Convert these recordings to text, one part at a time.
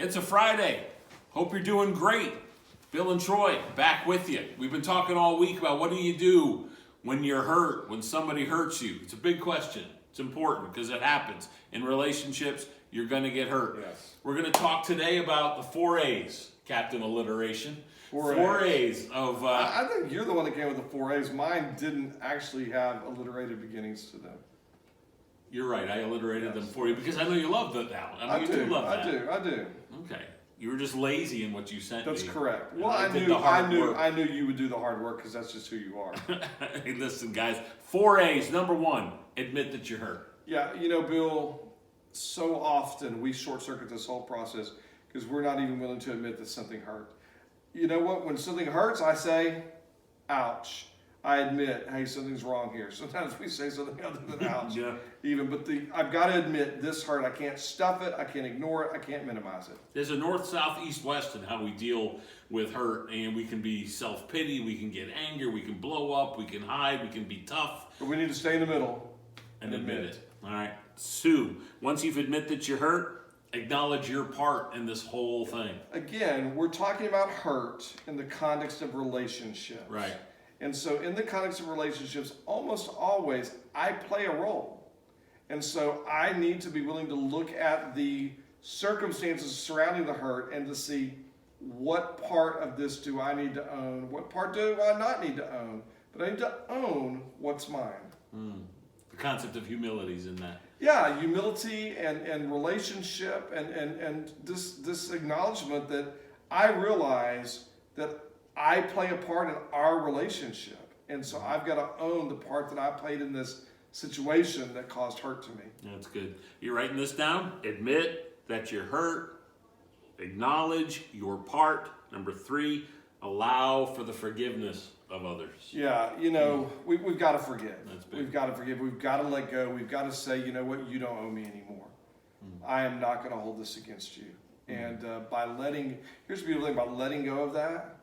It's a Friday. Hope you're doing great. Bill and Troy back with you. We've been talking all week about what do you do when you're hurt, when somebody hurts you. It's a big question. It's important because it happens. In relationships, you're going to get hurt. Yes. We're going to talk today about the 4 A's, Captain Alliteration. Four A's of... I think you're the one that came with the 4 A's. Mine didn't actually have alliterated beginnings to them. You're right. I alliterated them for you because I know you love that one. I mean, you do love that. I do. Okay. You were just lazy in what you sent me. That's correct. And Well, I knew you would do the hard work because that's just who you are. Hey, listen, guys. 4 A's. Number 1, admit that you're hurt. Yeah, you know, Bill, so often we short-circuit this whole process because we're not even willing to admit that something hurt. You know what? When something hurts, I say, ouch. I admit, hey, something's wrong here. Sometimes we say something other than ouch. Yeah. But I've got to admit, this hurt. I can't stuff it. I can't ignore it. I can't minimize it. There's a north, south, east, west in how we deal with hurt, and we can be self-pity, we can get anger, we can blow up, we can hide, we can be tough. But we need to stay in the middle. And admit it. All right. Sue, once you've admit that you're hurt, acknowledge your part in this whole thing. Again, we're talking about hurt in the context of relationships. Right. And so in the context of relationships, almost always I play a role. And so I need to be willing to look at the circumstances surrounding the hurt and to see what part of this do I need to own, what part do I not need to own. But I need to own what's mine. The concept of humility is in that. Yeah, humility and relationship and this acknowledgement that I realize that I play a part in our relationship. And so I've got to own the part that I played in this situation that caused hurt to me. That's good. You writing this down? Admit that you're hurt. Acknowledge your part. Number 3, allow for the forgiveness of others. Yeah, you know, we've got to forgive. That's big. We've got to forgive. We've got to let go. We've got to say, you know what, you don't owe me anymore. I am not going to hold this against you. And here's the beautiful thing about letting go of that.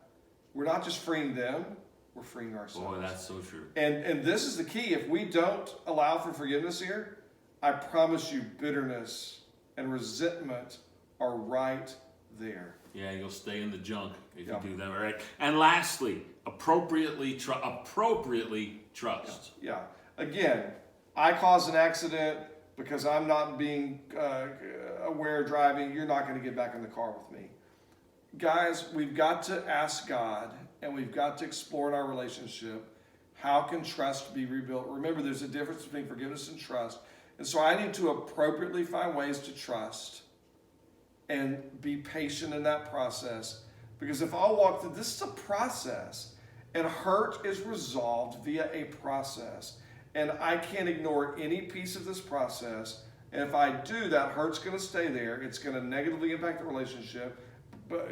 We're not just freeing them, we're freeing ourselves. Boy, that's so true. And this is the key. If we don't allow for forgiveness here, I promise you bitterness and resentment are right there. Yeah, you'll stay in the junk if you do that, all right? And lastly, appropriately trust. Yeah. Again, I caused an accident because I'm not being aware driving. You're not going to get back in the car with me. Guys, we've got to ask God, and we've got to explore in our relationship, how can trust be rebuilt? Remember, there's a difference between forgiveness and trust. And so I need to appropriately find ways to trust and be patient in that process. Because if I walk through, this is a process, and hurt is resolved via a process. And I can't ignore any piece of this process. And if I do, that hurt's going to stay there. It's going to negatively impact the relationship. But,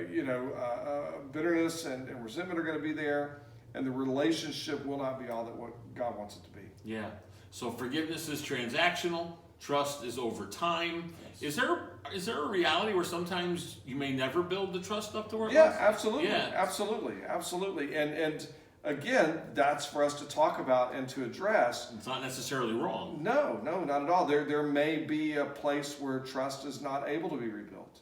bitterness and resentment are going to be there, and the relationship will not be all that what God wants it to be. Yeah. So forgiveness is transactional. Trust is over time. Yes. Is there a reality where sometimes you may never build the trust up to where it was? Absolutely. Yeah, absolutely. And again, that's for us to talk about and to address. It's not necessarily wrong. No, not at all. There may be a place where trust is not able to be rebuilt.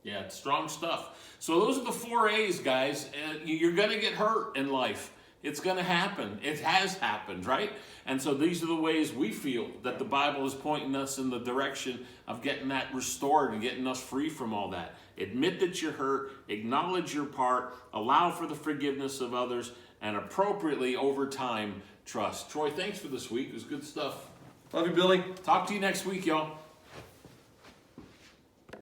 Yeah, it's strong stuff. So those are the 4 A's, guys. You're going to get hurt in life. It's going to happen. It has happened, right? And so these are the ways we feel that the Bible is pointing us in the direction of getting that restored and getting us free from all that. Admit that you're hurt, acknowledge your part, allow for the forgiveness of others, and appropriately over time trust. Troy, thanks for this week. It was good stuff. Love you, Billy. Talk to you next week, y'all.